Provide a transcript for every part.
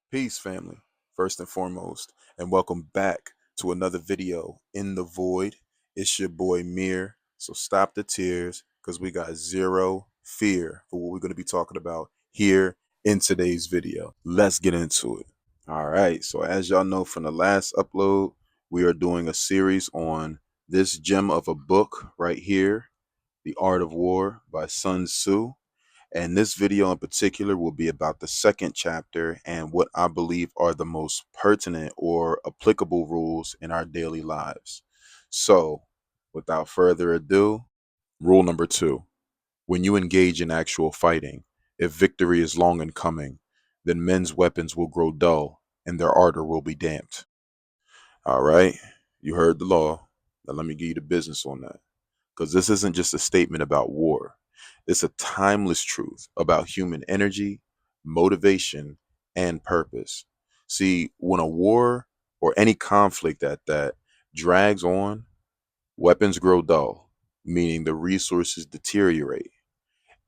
Peace, family, first and foremost, and welcome back to another video in the void. It's your boy Mir. So stop the tears because we got zero fear for what we're going to be talking about here in today's video. Let's get into it. All right. So, as y'all know from the last upload, we are doing a series on this gem of a book right here, The Art of War by Sun Tzu. And this video in particular will be about the second chapter and what I believe are the most pertinent or applicable rules in our daily lives. So, without further ado, rule number 2. When you engage in actual fighting, if victory is long in coming, then men's weapons will grow dull and their ardor will be damped. All right, you heard the law. Now, let me give you the business on that because this isn't just a statement about war. It's a timeless truth about human energy, motivation, and purpose. See, when a war or any conflict at that drags on, weapons grow dull, meaning the resources deteriorate,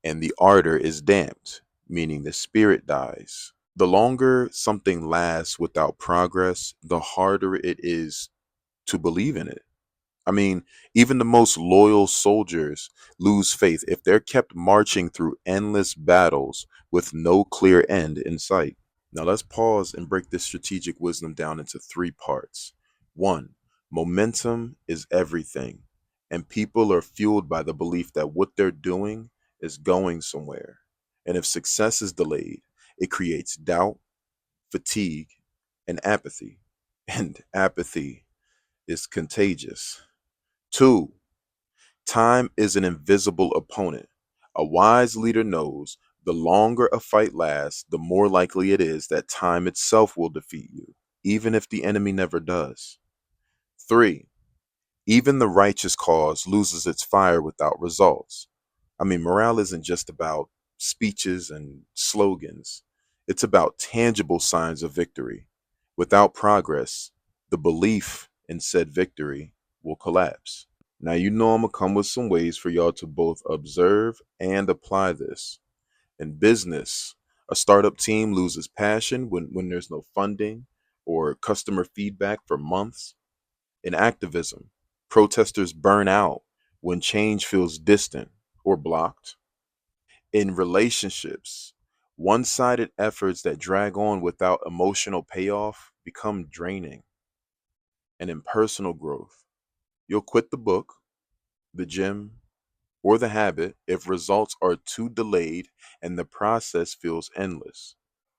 and the ardor is damped, meaning the spirit dies. The longer something lasts without progress, the harder it is to believe in it. I mean, even the most loyal soldiers lose faith if they're kept marching through endless battles with no clear end in sight. Now, let's pause and break this strategic wisdom down into three parts. One, momentum is everything, and people are fueled by the belief that what they're doing is going somewhere. And if success is delayed, it creates doubt, fatigue, and apathy. And apathy is contagious. Two, time is an invisible opponent. A wise leader knows the longer a fight lasts, the more likely it is that time itself will defeat you, even if the enemy never does. Three, even the righteous cause loses its fire without results. I mean, morale isn't just about speeches and slogans, it's about tangible signs of victory. Without progress, the belief in said victory will collapse. Now, you know I'm going to come with some ways for y'all to both observe and apply this. In business, a startup team loses passion when there's no funding or customer feedback for months. In activism, protesters burn out when change feels distant or blocked. In relationships, one sided efforts that drag on without emotional payoff become draining. And in personal growth, you'll quit the book, the gym, or the habit if results are too delayed and the process feels endless.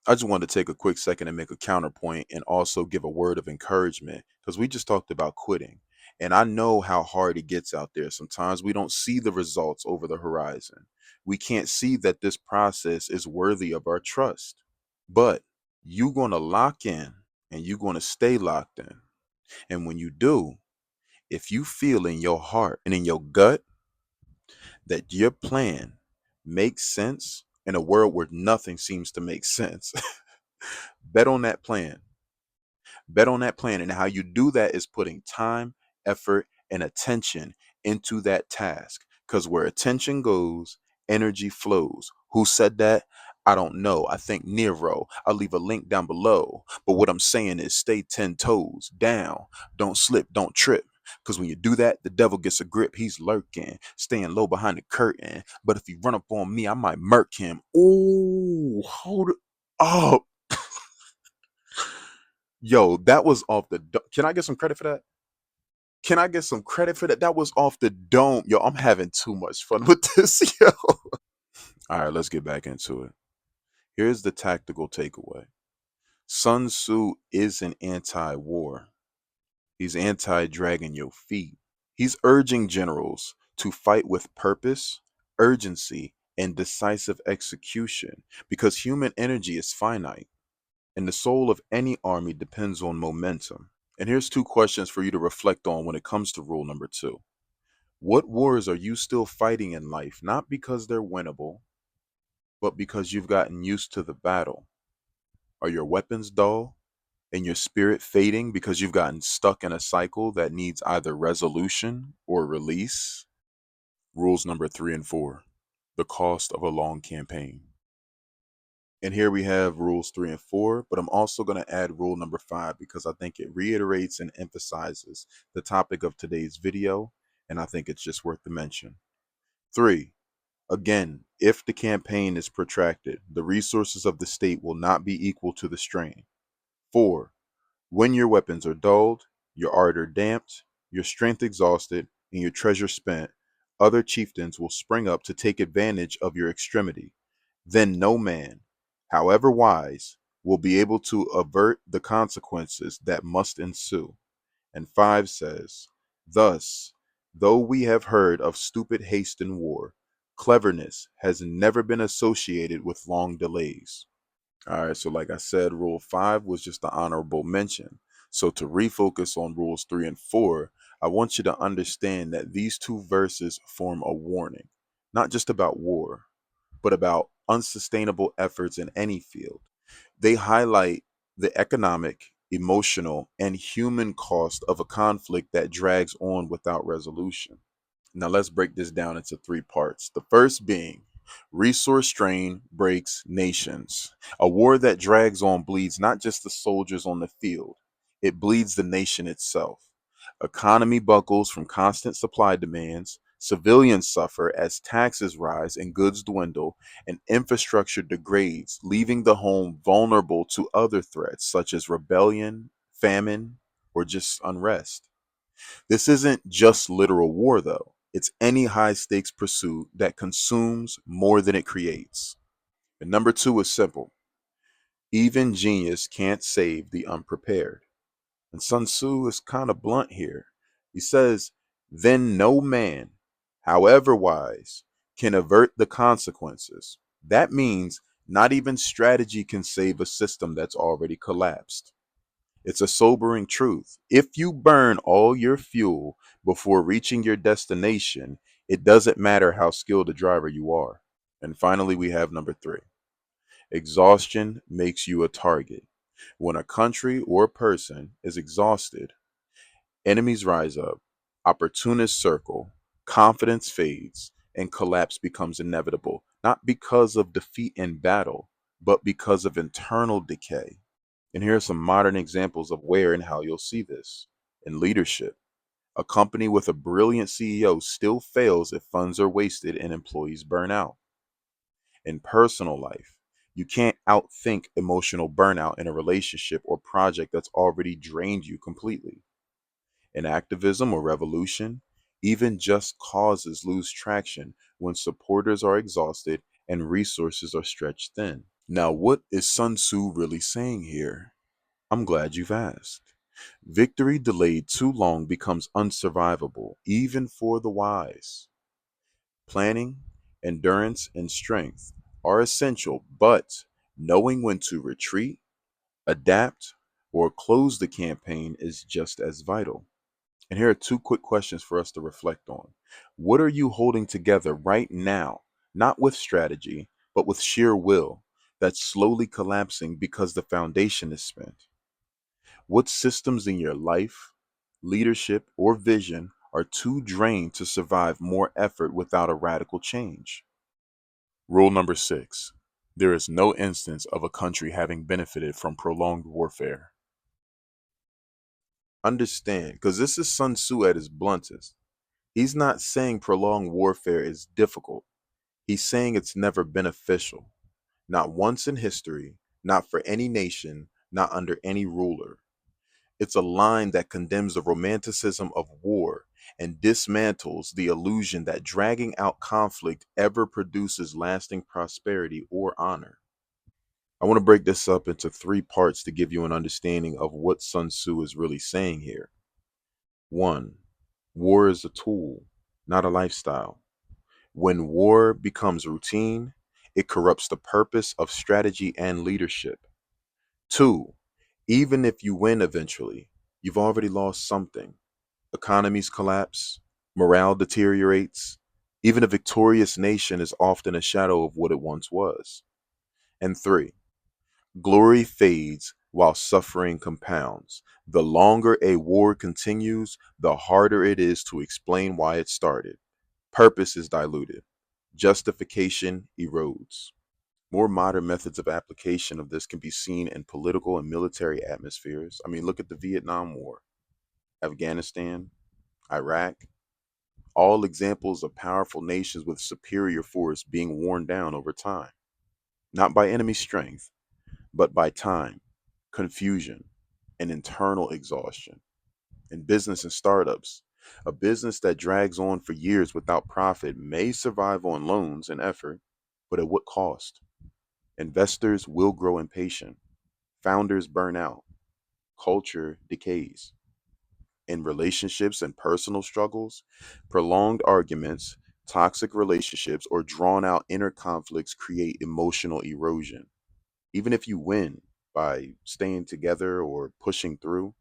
I just wanted to take a quick second and make a counterpoint and also give a word of encouragement because we just talked about quitting. And I know how hard it gets out there. Sometimes we don't see the results over the horizon. We can't see that this process is worthy of our trust. But you're going to lock in and you're going to stay locked in. And when you do, if you feel in your heart and in your gut that your plan makes sense in a world where nothing seems to make sense, bet on that plan. Bet on that plan. And how you do that is putting time, effort, and attention into that task. Because where attention goes, energy flows. Who said that? I don't know. I think Nero. I'll leave a link down below. But what I'm saying is stay 10 toes down. Don't slip, don't trip. Because when you do that, the devil gets a grip. He's lurking, staying low behind the curtain. But if he run up on me, I might murk him. Ooh, hold it up. Yo, that was off the Can I get some credit for that? Can I get some credit for that? That was off the dome. Yo, I'm having too much fun with this, yo. All right, let's get back into it. Here's the tactical takeaway. Sun Tzu isn't anti-war. He's anti-dragging your feet. He's urging generals to fight with purpose, urgency, and decisive execution because human energy is finite and the soul of any army depends on momentum. And here's two questions for you to reflect on when it comes to rule number 2. What wars are you still fighting in life, not because they're winnable, but because you've gotten used to the battle? Are your weapons dull and your spirit fading because you've gotten stuck in a cycle that needs either resolution or release? Rules number 3 and 4. The cost of a long campaign. And here we have rules 3 and 4, but I'm also going to add rule number 5 because I think it reiterates and emphasizes the topic of today's video, and I think it's just worth the mention. 3. Again, if the campaign is protracted, the resources of the state will not be equal to the strain. 4. When your weapons are dulled, your ardor damped, your strength exhausted, and your treasure spent, other chieftains will spring up to take advantage of your extremity. Then no man, however wise, will be able to avert the consequences that must ensue. And 5 says, thus, though we have heard of stupid haste in war, cleverness has never been associated with long delays. All right, so like I said, rule 5 was just the honorable mention. So to refocus on rules 3 and 4, I want you to understand that these two verses form a warning, not just about war, but about unsustainable efforts in any field. They highlight the economic, emotional, and human cost of a conflict that drags on without resolution. Now let's break this down into 3 parts. The first being resource strain breaks nations. A war that drags on bleeds not just the soldiers on the field, it bleeds the nation itself. Economy buckles from constant supply demands, civilians suffer as taxes rise and goods dwindle, and infrastructure degrades, leaving the home vulnerable to other threats such as rebellion, famine, or just unrest. This isn't just literal war, though. It's any high stakes pursuit that consumes more than it creates. And number 2 is simple. Even genius can't save the unprepared. And Sun Tzu is kind of blunt here. He says, then no man, however wise, can avert the consequences. That means not even strategy can save a system that's already collapsed. It's a sobering truth. If you burn all your fuel before reaching your destination, it doesn't matter how skilled a driver you are. And finally, we have number 3. Exhaustion makes you a target. When a country or a person is exhausted, enemies rise up, opportunists circle, confidence fades, and collapse becomes inevitable, not because of defeat in battle, but because of internal decay. And here are some modern examples of where and how you'll see this. In leadership, a company with a brilliant CEO still fails if funds are wasted and employees burn out. In personal life, you can't outthink emotional burnout in a relationship or project that's already drained you completely. In activism or revolution, even just causes lose traction when supporters are exhausted and resources are stretched thin. Now, what is Sun Tzu really saying here? I'm glad you've asked. Victory delayed too long becomes unsurvivable, even for the wise. Planning, endurance, and strength are essential, but knowing when to retreat, adapt, or close the campaign is just as vital. And here are 2 quick questions for us to reflect on. What are you holding together right now, not with strategy, but with sheer will, that's slowly collapsing because the foundation is spent? What systems in your life, leadership, or vision are too drained to survive more effort without a radical change? Rule number 6. There is no instance of a country having benefited from prolonged warfare. Understand, because this is Sun Tzu at his bluntest. He's not saying prolonged warfare is difficult. He's saying it's never beneficial. Not once in history, not for any nation, not under any ruler. It's a line that condemns the romanticism of war and dismantles the illusion that dragging out conflict ever produces lasting prosperity or honor. I want to break this up into 3 parts to give you an understanding of what Sun Tzu is really saying here. 1. War is a tool, not a lifestyle. When war becomes routine, it corrupts the purpose of strategy and leadership. 2. Even if you win eventually, you've already lost something. Economies collapse, morale deteriorates. Even a victorious nation is often a shadow of what it once was. And 3, glory fades while suffering compounds. The longer a war continues, the harder it is to explain why it started. Purpose is diluted. Justification erodes. More modern methods of application of this can be seen in political and military atmospheres. I mean, look at the Vietnam War, Afghanistan, Iraq, all examples of powerful nations with superior force being worn down over time, not by enemy strength, but by time, confusion, and internal exhaustion. In business and startups, a business that drags on for years without profit may survive on loans and effort, but at what cost? Investors will grow impatient, founders burn out, culture decays. In relationships and personal struggles, prolonged arguments, toxic relationships, or drawn out inner conflicts create emotional erosion. Even if you win by staying together or pushing through,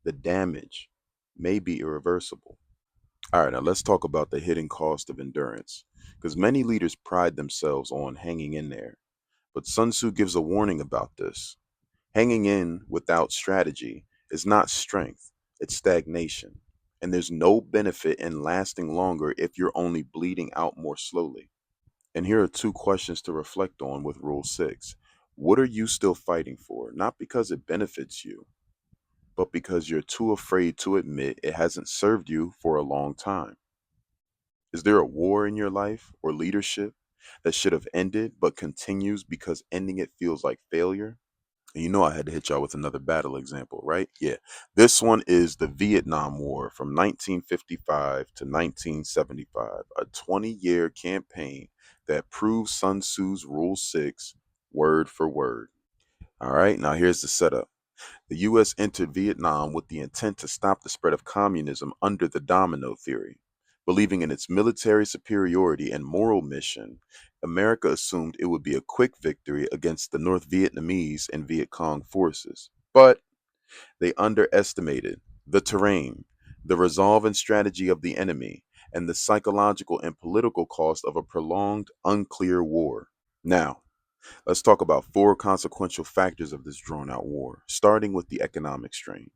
the damage may be irreversible. All right, now let's talk about the hidden cost of endurance, because many leaders pride themselves on hanging in there. But Sun Tzu gives a warning about this. Hanging in without strategy is not strength, it's stagnation. And there's no benefit in lasting longer if you're only bleeding out more slowly. And here are two questions to reflect on with Rule 6. What are you still fighting for? Not because it benefits you, but because you're too afraid to admit it hasn't served you for a long time. Is there a war in your life or leadership that should have ended but continues because ending it feels like failure? And you know I had to hit y'all with another battle example, right? Yeah. This one is the Vietnam War from 1955 to 1975, a 20-year campaign that proves Sun Tzu's Rule 6 word for word. All right, now here's the setup. The U.S. entered Vietnam with the intent to stop the spread of communism under the domino theory. Believing in its military superiority and moral mission, America assumed it would be a quick victory against the North Vietnamese and Viet Cong forces. But they underestimated the terrain, the resolve and strategy of the enemy, and the psychological and political cost of a prolonged, unclear war. Now, let's talk about four consequential factors of this drawn out war, starting with the economic strain.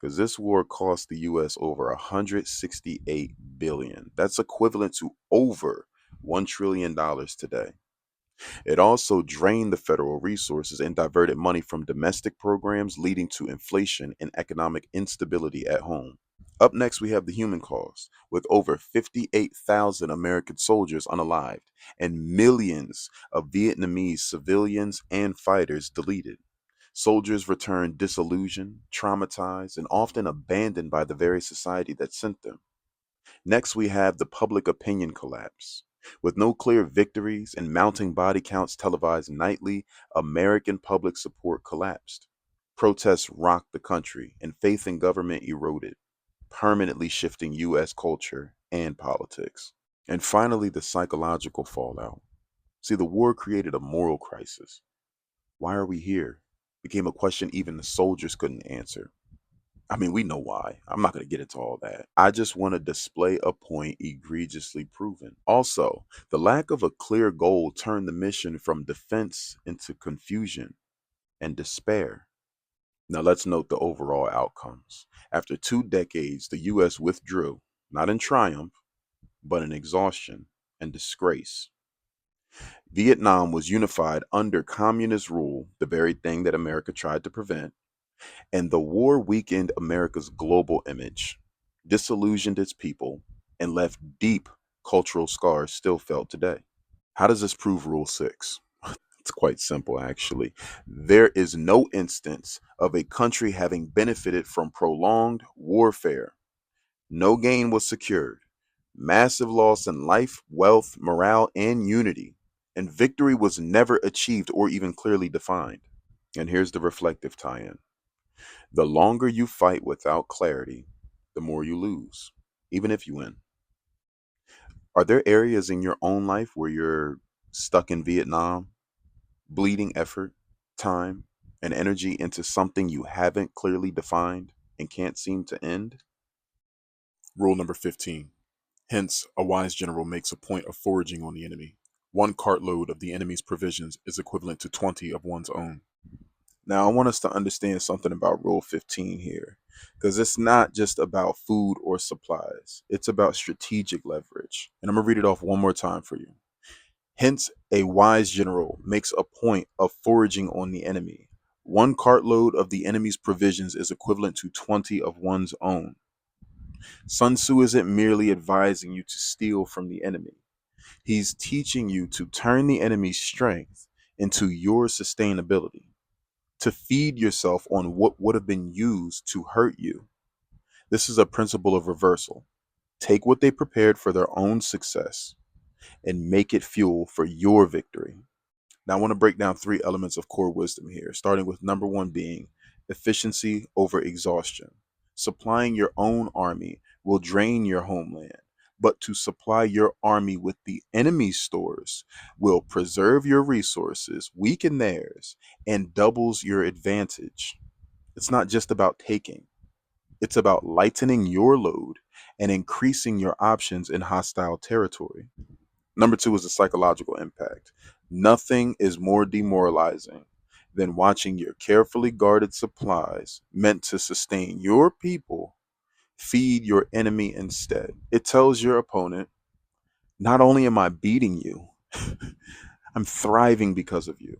Because this war cost the US over 168 billion. That's equivalent to over $1 trillion today. It also drained the federal resources and diverted money from domestic programs, leading to inflation and economic instability at home. Up next, we have the human cost, with over 58,000 American soldiers unalived and millions of Vietnamese civilians and fighters deleted. Soldiers returned disillusioned, traumatized, and often abandoned by the very society that sent them. Next, we have the public opinion collapse. With no clear victories and mounting body counts televised nightly, American public support collapsed. Protests rocked the country, and faith in government eroded, permanently shifting U.S. culture and politics. And finally, the psychological fallout. See, the war created a moral crisis. Why are we here? Became a question even the soldiers couldn't answer. I mean, we know why. I'm not going to get into all that. I just want to display a point egregiously proven. Also, the lack of a clear goal turned the mission from defense into confusion and despair. Now, let's note the overall outcomes. After 2 decades, the U.S. withdrew, not in triumph, but in exhaustion and disgrace. Vietnam was unified under communist rule, the very thing that America tried to prevent, and the war weakened America's global image, disillusioned its people, and left deep cultural scars still felt today. How does this prove Rule 6? It's quite simple, actually. There is no instance of a country having benefited from prolonged warfare. No gain was secured. Massive loss in life, wealth, morale, and unity. And victory was never achieved or even clearly defined. And here's the reflective tie in: the longer you fight without clarity, the more you lose, even if you win. Are there areas in your own life where you're stuck in Vietnam, bleeding effort, time, and energy into something you haven't clearly defined and can't seem to end? Rule number 15. Hence, a wise general makes a point of foraging on the enemy. One cartload of the enemy's provisions is equivalent to 20 of one's own. Now, I want us to understand something about Rule 15 here, because it's not just about food or supplies, it's about strategic leverage. And I'm going to read it off one more time for you. Hence, a wise general makes a point of foraging on the enemy. One cartload of the enemy's provisions is equivalent to 20 of one's own. Sun Tzu isn't merely advising you to steal from the enemy. He's teaching you to turn the enemy's strength into your sustainability, to feed yourself on what would have been used to hurt you. This is a principle of reversal. Take what they prepared for their own success and make it fuel for your victory. Now, I want to break down three elements of core wisdom here, starting with number one being efficiency over exhaustion. Supplying your own army will drain your homeland, but to supply your army with the enemy's stores will preserve your resources, weaken theirs, and doubles your advantage. It's not just about taking, it's about lightening your load and increasing your options in hostile territory. Number two is the psychological impact. Nothing is more demoralizing than watching your carefully guarded supplies meant to sustain your people feed your enemy instead. It tells your opponent, not only am I beating you, I'm thriving because of you.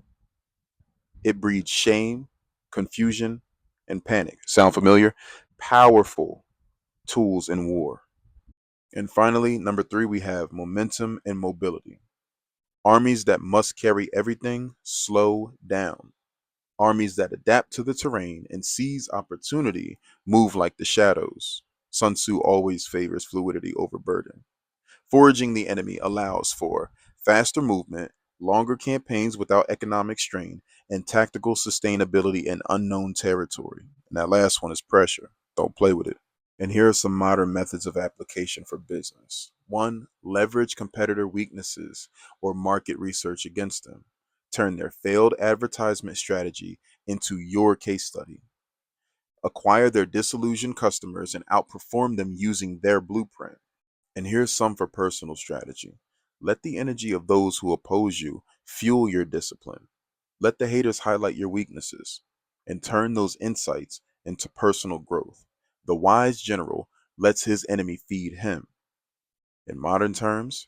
It breeds shame, confusion, and panic. Sound familiar? Powerful tools in war. And finally, number three, we have momentum and mobility. Armies that must carry everything slow down. Armies that adapt to the terrain and seize opportunity move like the shadows. Sun Tzu always favors fluidity over burden. Foraging the enemy allows for faster movement, longer campaigns without economic strain, and tactical sustainability in unknown territory. And that last one is pressure. Don't play with it. And here are some modern methods of application for business. One, leverage competitor weaknesses or market research against them. Turn their failed advertisement strategy into your case study. Acquire their disillusioned customers and outperform them using their blueprint. And here's some for personal strategy. Let the energy of those who oppose you fuel your discipline. Let the haters highlight your weaknesses and turn those insights into personal growth. The wise general lets his enemy feed him. In modern terms,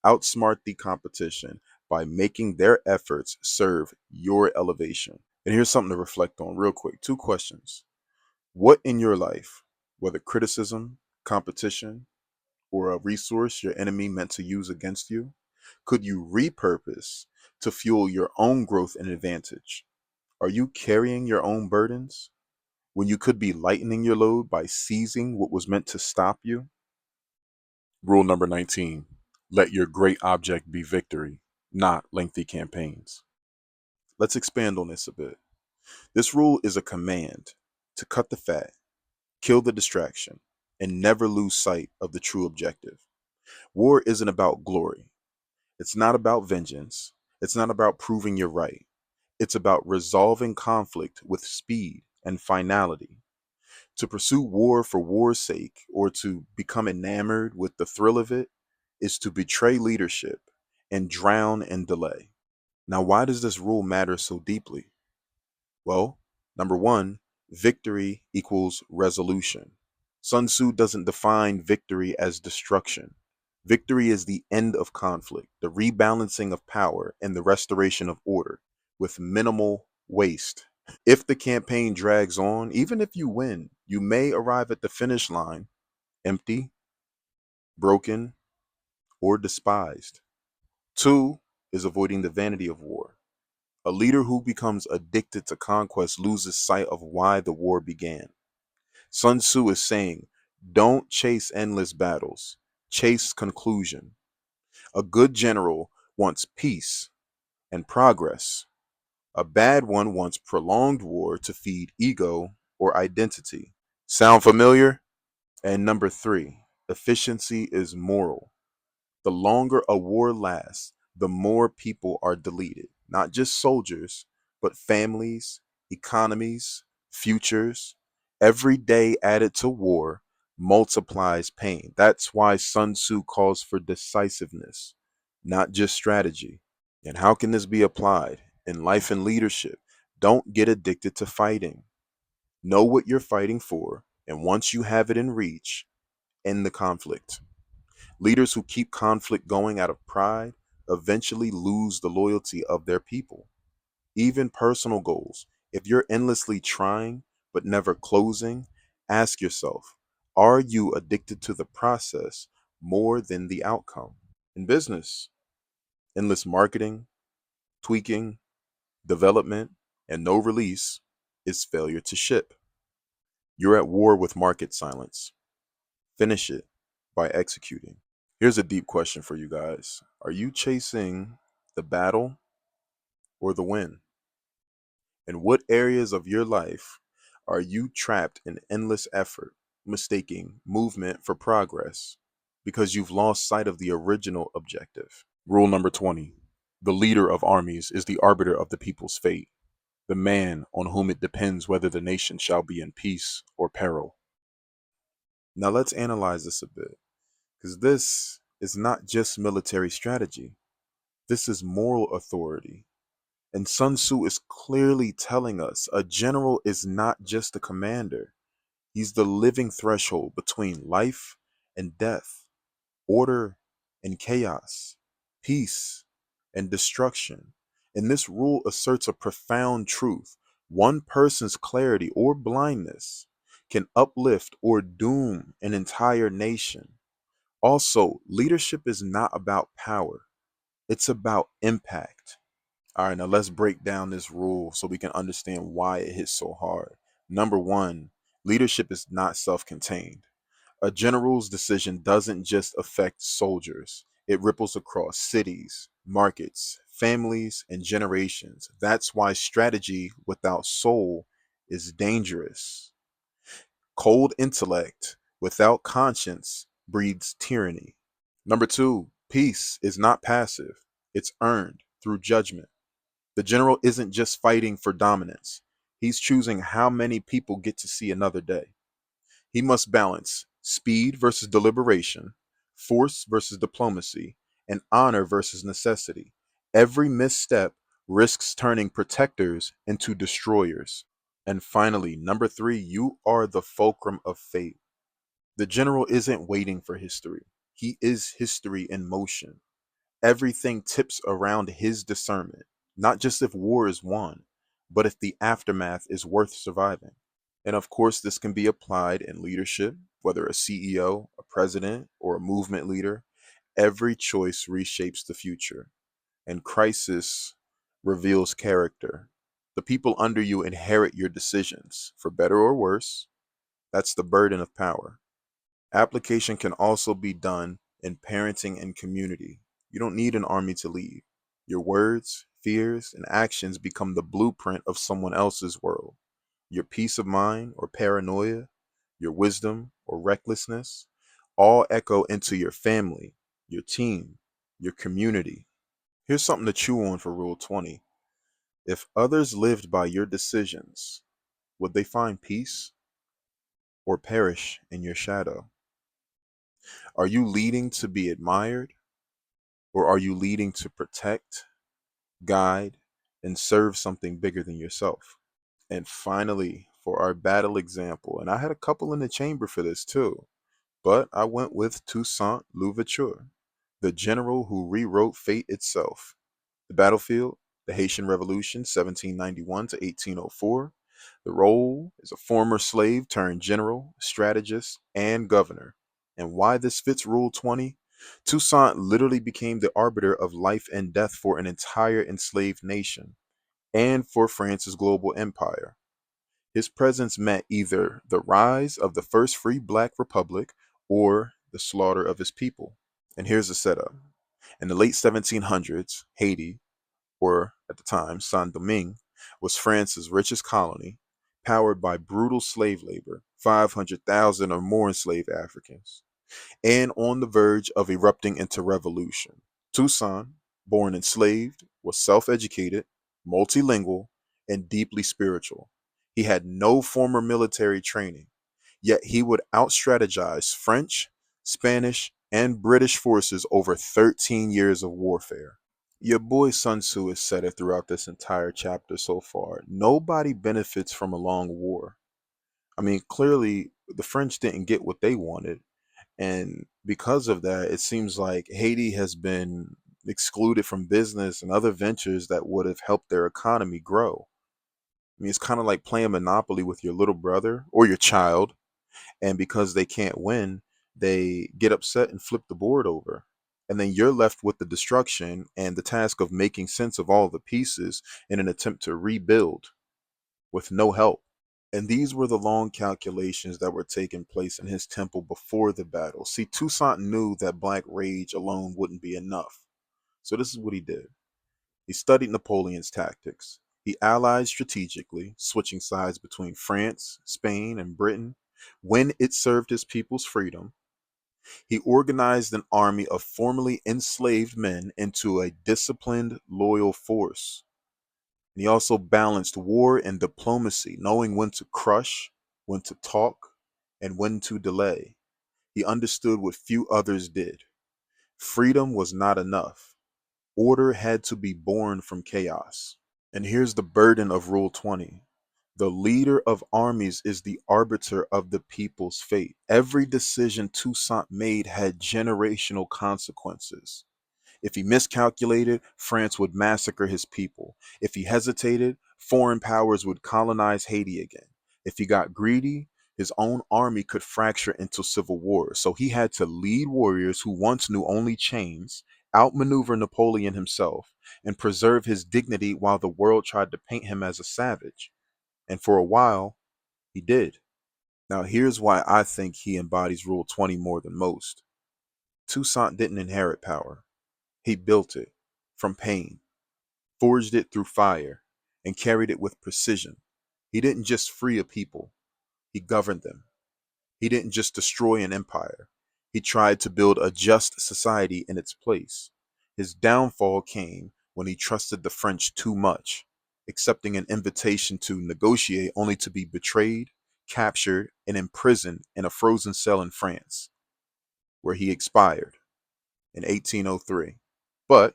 outsmart the competition by making their efforts serve your elevation. And here's something to reflect on real quick. Two questions. What in your life, whether criticism, competition, or a resource your enemy meant to use against you, could you repurpose to fuel your own growth and advantage? Are you carrying your own burdens when you could be lightening your load by seizing what was meant to stop you? Rule number 19. Let your great object be victory, not lengthy campaigns. Let's expand on this a bit. This rule is a command to cut the fat, kill the distraction, and never lose sight of the true objective. War isn't about glory. It's not about vengeance. It's not about proving you're right. It's about resolving conflict with speed and finality. To pursue war for war's sake or to become enamored with the thrill of it is to betray leadership and drown in delay. Now, why does this rule matter so deeply? Well, number one, victory equals resolution. Sun Tzu doesn't define victory as destruction. Victory is the end of conflict, the rebalancing of power, and the restoration of order with minimal waste. If the campaign drags on, even if you win, you may arrive at the finish line empty, broken, or despised. Two is avoiding the vanity of war. A leader who becomes addicted to conquest loses sight of why the war began. Sun Tzu is saying, don't chase endless battles, chase conclusion. A good general wants peace and progress. A bad one wants prolonged war to feed ego or identity. Sound familiar? And number three, efficiency is moral. The longer a war lasts, the more people are deleted. Not just soldiers, but families, economies, futures. Every day added to war multiplies pain. That's why Sun Tzu calls for decisiveness, not just strategy. And how can this be applied in life and leadership? Don't get addicted to fighting. Know what you're fighting for, and once you have it in reach, end the conflict. Leaders who keep conflict going out of pride eventually lose the loyalty of their people. Even personal goals. If you're endlessly trying but never closing, ask yourself, are you addicted to the process more than the outcome? In business, endless marketing, tweaking, development, and no release is failure to ship. You're at war with market silence. Finish it by executing. Here's a deep question for you guys. Are you chasing the battle or the win? In what areas of your life are you trapped in endless effort, mistaking movement for progress because you've lost sight of the original objective? Rule number 20. The leader of armies is the arbiter of the people's fate, the man on whom it depends whether the nation shall be in peace or peril. Now let's analyze this a bit, because this is not just military strategy. This is moral authority. And Sun Tzu is clearly telling us a general is not just a commander. He's the living threshold between life and death, order and chaos, peace and destruction. And this rule asserts a profound truth. One person's clarity or blindness can uplift or doom an entire nation. Also, leadership is not about power, it's about impact. All right, now let's break down this rule so we can understand why it hits so hard. Number one, leadership is not self contained. A general's decision doesn't just affect soldiers, it ripples across cities, markets, families, and generations. That's why strategy without soul is dangerous. Cold intellect without conscience breeds tyranny. Number two, peace is not passive, it's earned through judgment. The general isn't just fighting for dominance, he's choosing how many people get to see another day. He must balance speed versus deliberation, force versus diplomacy, and honor versus necessity. Every misstep risks turning protectors into destroyers. And finally, number three, you are the fulcrum of fate. The general isn't waiting for history, he is history in motion. Everything tips around his discernment, not just if war is won, but if the aftermath is worth surviving. And of course, this can be applied in leadership, whether a CEO, a president, or a movement leader. Every choice reshapes the future, and crisis reveals character. The people under you inherit your decisions, for better or worse. That's the burden of power. Application can also be done in parenting and community. You don't need an army to lead. Your words, fears, and actions become the blueprint of someone else's world. Your peace of mind or paranoia, your wisdom or recklessness, all echo into your family, your team, your community. Here's something to chew on for Rule 20. If others lived by your decisions, would they find peace or perish in your shadow? Are you leading to be admired, or are you leading to protect, guide, and serve something bigger than yourself? And finally, for our battle example, and I had a couple in the chamber for this too, but I went with Toussaint Louverture, the general who rewrote fate itself. The battlefield, the Haitian Revolution, 1791 to 1804. The role is a former slave turned general, strategist, and governor. And why this fits Rule 20? Toussaint literally became the arbiter of life and death for an entire enslaved nation and for France's global empire. His presence meant either the rise of the first free black republic or the slaughter of his people. And here's the setup. In the late 1700s, Haiti, or at the time Saint Domingue, was France's richest colony, powered by brutal slave labor, 500,000 or more enslaved Africans, and on the verge of erupting into revolution. Toussaint, born enslaved, was self educated, multilingual, and deeply spiritual. He had no former military training, yet he would outstrategize French, Spanish, and British forces over 13 years of warfare. Your boy Sun Tzu has said it throughout this entire chapter so far. Nobody benefits from a long war. I mean, clearly, the French didn't get what they wanted. And because of that, it seems like Haiti has been excluded from business and other ventures that would have helped their economy grow. I mean, it's kind of like playing Monopoly with your little brother or your child, and because they can't win, they get upset and flip the board over. And then you're left with the destruction and the task of making sense of all the pieces in an attempt to rebuild with no help. And these were the long calculations that were taking place in his temple before the battle. See, Toussaint knew that black rage alone wouldn't be enough. So this is what he did. He studied Napoleon's tactics. He allied strategically, switching sides between France, Spain, and Britain when it served his people's freedom. He organized an army of formerly enslaved men into a disciplined, loyal force. And he also balanced war and diplomacy, knowing when to crush, when to talk, and when to delay. He understood what few others did. Freedom was not enough. Order had to be born from chaos. And here's the burden of Rule 20. The leader of armies is the arbiter of the people's fate. Every decision Toussaint made had generational consequences. If he miscalculated, France would massacre his people. If he hesitated, foreign powers would colonize Haiti again. If he got greedy, his own army could fracture into civil war. So he had to lead warriors who once knew only chains, outmaneuver Napoleon himself, and preserve his dignity while the world tried to paint him as a savage. And for a while, he did. Now, here's why I think he embodies Rule 20 more than most. Toussaint didn't inherit power. He built it from pain, forged it through fire, and carried it with precision. He didn't just free a people, he governed them. He didn't just destroy an empire, he tried to build a just society in its place. His downfall came when he trusted the French too much, accepting an invitation to negotiate only to be betrayed, captured, and imprisoned in a frozen cell in France, where he expired in 1803. But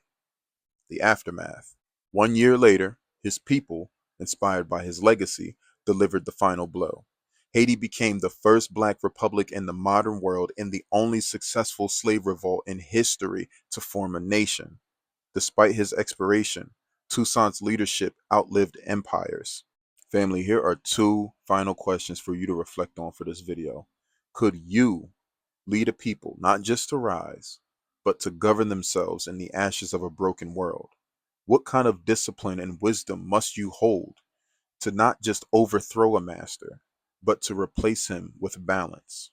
the aftermath. 1 year later, his people, inspired by his legacy, delivered the final blow. Haiti became the first black republic in the modern world and the only successful slave revolt in history to form a nation. Despite his expiration, Toussaint's leadership outlived empires. Family, here are two final questions for you to reflect on for this video. Could you lead a people not just to rise, but to govern themselves in the ashes of a broken world? What kind of discipline and wisdom must you hold to not just overthrow a master, but to replace him with balance?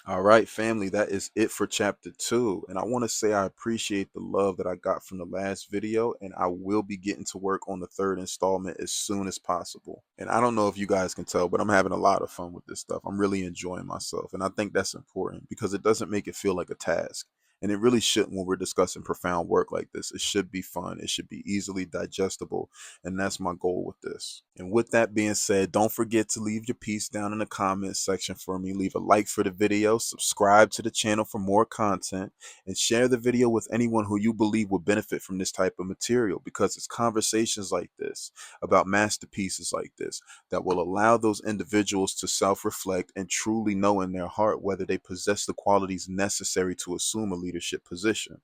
All right, family, that is it for chapter 2. And I want to say I appreciate the love that I got from the last video, and I will be getting to work on the third installment as soon as possible. And I don't know if you guys can tell, but I'm having a lot of fun with this stuff. I'm really enjoying myself, and I think that's important because it doesn't make it feel like a task. And it really shouldn't when we're discussing profound work like this. It should be fun. It should be easily digestible. And that's my goal with this. And with that being said, don't forget to leave your piece down in the comments section for me. Leave a like for the video, subscribe to the channel for more content, and share the video with anyone who you believe will benefit from this type of material, because it's conversations like this about masterpieces like this that will allow those individuals to self-reflect and truly know in their heart whether they possess the qualities necessary to assume a leadership position.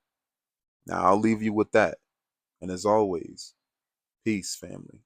Now, I'll leave you with that. And as always, peace, family.